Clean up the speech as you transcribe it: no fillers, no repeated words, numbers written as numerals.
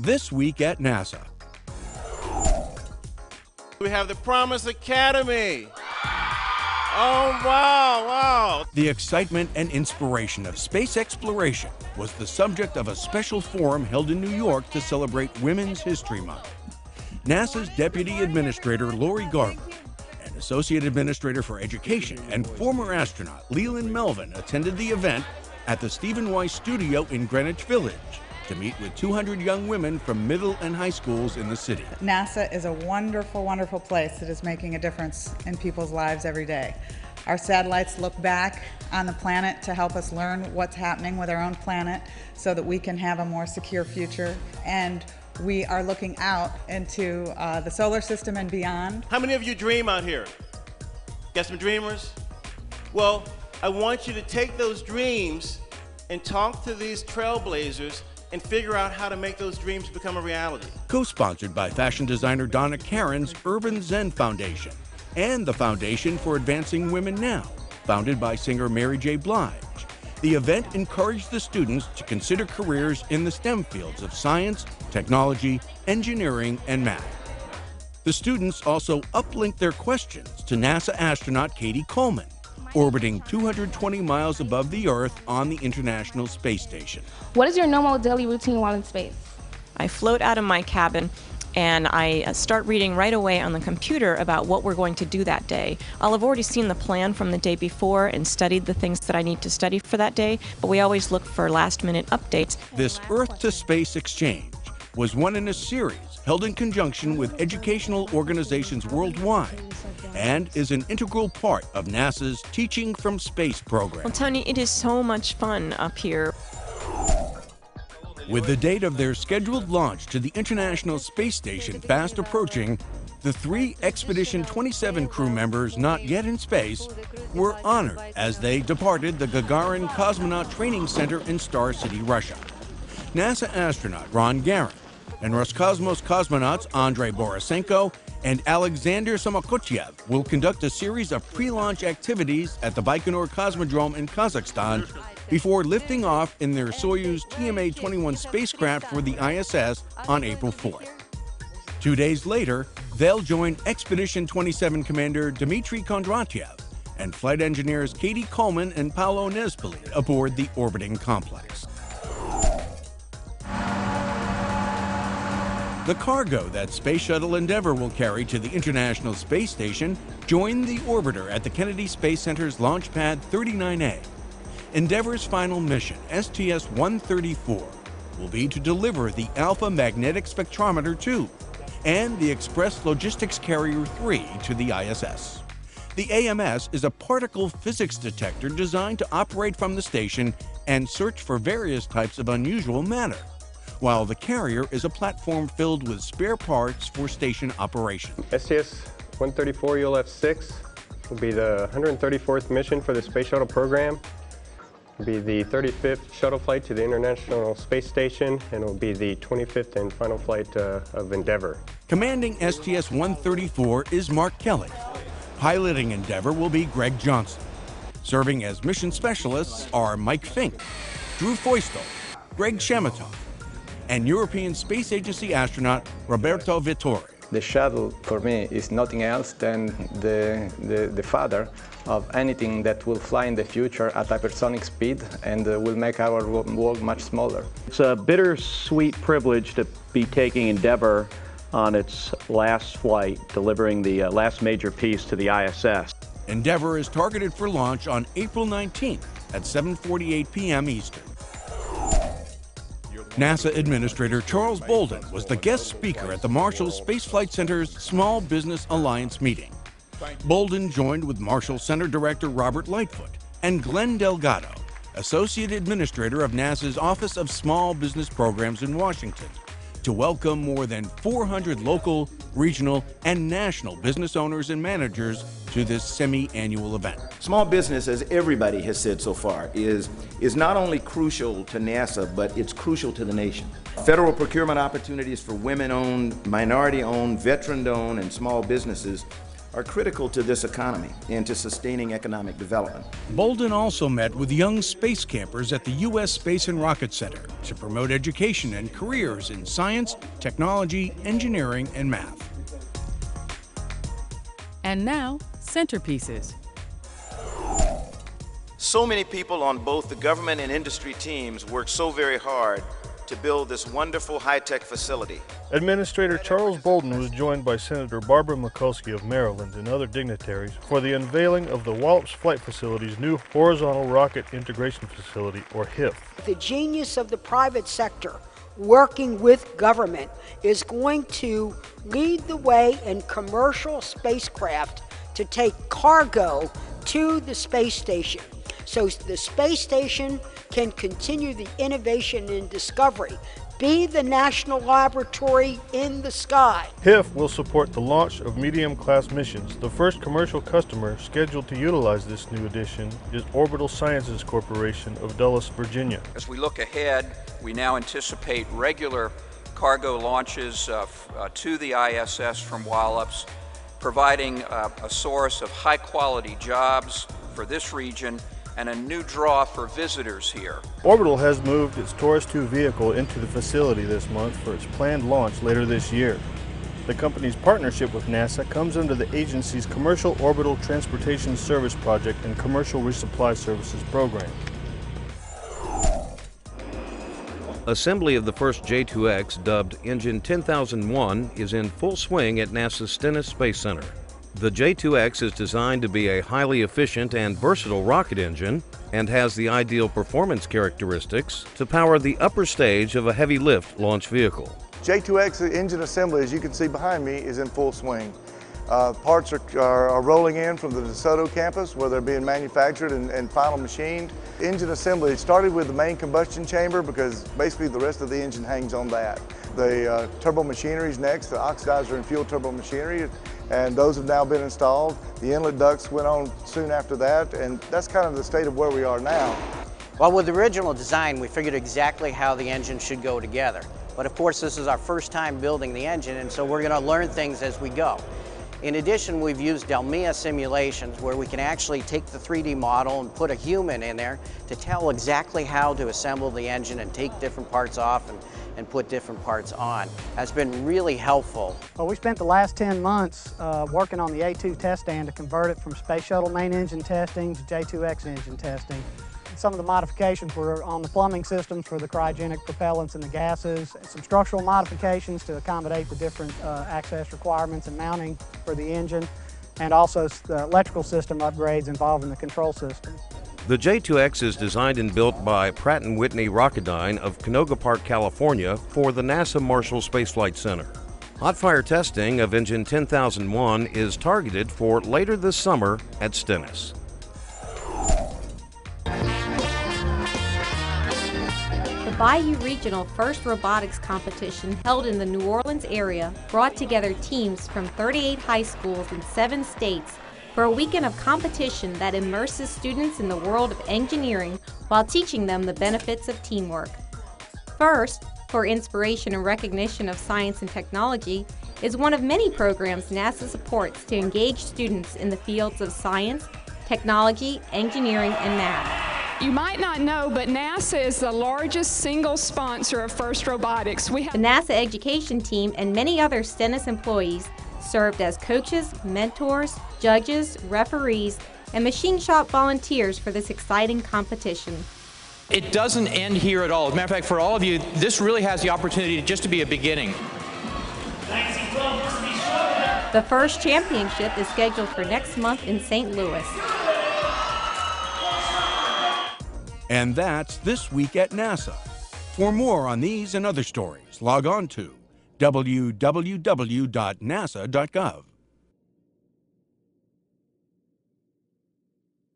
This week at NASA. We have the Promise Academy. Oh, wow. The excitement and inspiration of space exploration was the subject of a special forum held in New York to celebrate Women's History Month. NASA's Deputy Administrator Lori Garver and Associate Administrator for Education and former astronaut Leland Melvin attended the event at the Stephen Weiss Studio in Greenwich Village to meet with 200 young women from middle and high schools in the city. NASA is a wonderful, wonderful place that is making a difference in people's lives every day. Our satellites look back on the planet to help us learn what's happening with our own planet so that we can have a more secure future. And we are looking out into the solar system and beyond. How many of you dream out here? Got some dreamers? Well, I want you to take those dreams and talk to these trailblazers and figure out how to make those dreams become a reality. Co-sponsored by fashion designer Donna Karen's Urban Zen Foundation and the Foundation for Advancing Women Now, founded by singer Mary J. Blige. The event encouraged the students to consider careers in the STEM fields of science, technology, engineering, and math. The students also uplinked their questions to NASA astronaut Katie Coleman, orbiting 220 miles above the Earth on the International Space Station. What is your normal daily routine while in space? I float out of my cabin and I start reading right away on the computer about what we're going to do that day. I'll have already seen the plan from the day before and studied the things that I need to study for that day, but we always look for last-minute updates. This Earth to Space exchange was one in a series held in conjunction with educational organizations worldwide and is an integral part of NASA's Teaching from Space program. Well, Tony, it is so much fun up here. With the date of their scheduled launch to the International Space Station fast approaching, the 3 Expedition 27 crew members not yet in space were honored as they departed the Gagarin Cosmonaut Training Center in Star City, Russia. NASA astronaut Ron Garan and Roscosmos cosmonauts Andrei Borisenko and Alexander Samokochev will conduct a series of pre-launch activities at the Baikonur Cosmodrome in Kazakhstan before lifting off in their Soyuz TMA-21 spacecraft for the ISS on April 4th. 2 days later, they'll join Expedition 27 Commander Dmitry Kondratyev and flight engineers Katie Coleman and Paolo Nespoli aboard the orbiting complex. The cargo that Space Shuttle Endeavour will carry to the International Space Station joined the orbiter at the Kennedy Space Center's Launch Pad 39A. Endeavour's final mission, STS-134, will be to deliver the Alpha Magnetic Spectrometer 2 and the Express Logistics Carrier 3 to the ISS. The AMS is a particle physics detector designed to operate from the station and search for various types of unusual matter, while the carrier is a platform filled with spare parts for station operation. STS-134 ULF-6 will be the 134th mission for the Space Shuttle program. It will be the 35th shuttle flight to the International Space Station, and it will be the 25th and final flight of Endeavour. Commanding STS-134 is Mark Kelly. Piloting Endeavour will be Greg Johnson. Serving as mission specialists are Mike Fink, Drew Feustel, Greg Shamatov, and European Space Agency astronaut Roberto Vittori. The shuttle, for me, is nothing else than the father of anything that will fly in the future at hypersonic speed and will make our world much smaller. It's a bittersweet privilege to be taking Endeavour on its last flight, delivering the last major piece to the ISS. Endeavour is targeted for launch on April 19th at 7:48 p.m. Eastern. NASA Administrator Charles Bolden was the guest speaker at the Marshall Space Flight Center's Small Business Alliance meeting. Bolden joined with Marshall Center Director Robert Lightfoot and Glenn Delgado, Associate Administrator of NASA's Office of Small Business Programs in Washington, to welcome more than 400 local, regional, and national business owners and managers to this semi-annual event. Small business, as everybody has said so far, is not only crucial to NASA, but it's crucial to the nation. Federal procurement opportunities for women-owned, minority-owned, veteran-owned, and small businesses are critical to this economy and to sustaining economic development. Bolden also met with young space campers at the U.S. Space and Rocket Center to promote education and careers in science, technology, engineering, and math. And now, Centerpieces. So many people on both the government and industry teams worked so very hard to build this wonderful high-tech facility. Administrator Charles Bolden was joined by Senator Barbara Mikulski of Maryland and other dignitaries for the unveiling of the Wallops Flight Facility's new Horizontal Rocket Integration Facility, or HIF. The genius of the private sector working with government is going to lead the way in commercial spacecraft to take cargo to the space station. So the space station can continue the innovation and discovery, be the national laboratory in the sky. HIF will support the launch of medium-class missions. The first commercial customer scheduled to utilize this new addition is Orbital Sciences Corporation of Dulles, Virginia. As we look ahead, we now anticipate regular cargo launches to the ISS from Wallops, providing a source of high-quality jobs for this region and a new draw for visitors here. Orbital has moved its Taurus II vehicle into the facility this month for its planned launch later this year. The company's partnership with NASA comes under the agency's Commercial Orbital Transportation Service Project and Commercial Resupply Services program. Assembly of the first J2X, dubbed Engine 10001, is in full swing at NASA's Stennis Space Center. The J2X is designed to be a highly efficient and versatile rocket engine and has the ideal performance characteristics to power the upper stage of a heavy lift launch vehicle. J2X engine assembly, as you can see behind me, is in full swing. Parts are rolling in from the DeSoto campus where they're being manufactured and final machined. Engine assembly started with the main combustion chamber because basically the rest of the engine hangs on that. The turbo machinery is next, the oxidizer and fuel turbo machinery, and those have now been installed. The inlet ducts went on soon after that, and that's kind of the state of where we are now. Well, with the original design, we figured exactly how the engine should go together. But of course, this is our first time building the engine, and so we're going to learn things as we go. In addition, we've used Delmia simulations where we can actually take the 3D model and put a human in there to tell exactly how to assemble the engine and take different parts off and put different parts on. That's been really helpful. Well, we spent the last 10 months working on the A2 test stand to convert it from Space Shuttle main engine testing to J2X engine testing. Some of the modifications were on the plumbing systems for the cryogenic propellants and the gases, some structural modifications to accommodate the different access requirements and mounting for the engine, and also the electrical system upgrades involving the control system. The J2X is designed and built by Pratt & Whitney Rocketdyne of Canoga Park, California for the NASA Marshall Space Flight Center. Hot fire testing of Engine 10001 is targeted for later this summer at Stennis. The Bayou Regional First Robotics Competition held in the New Orleans area brought together teams from 38 high schools in 7 states for a weekend of competition that immerses students in the world of engineering while teaching them the benefits of teamwork. First, for inspiration and recognition of science and technology, is one of many programs NASA supports to engage students in the fields of science, technology, engineering, and math. You might not know, but NASA is the largest single sponsor of FIRST Robotics. The NASA education team and many other Stennis employees served as coaches, mentors, judges, referees, and machine shop volunteers for this exciting competition. It doesn't end here at all. As a matter of fact, for all of you, this really has the opportunity just to be a beginning. The first championship is scheduled for next month in St. Louis. And that's This Week at NASA. For more on these and other stories, log on to www.nasa.gov.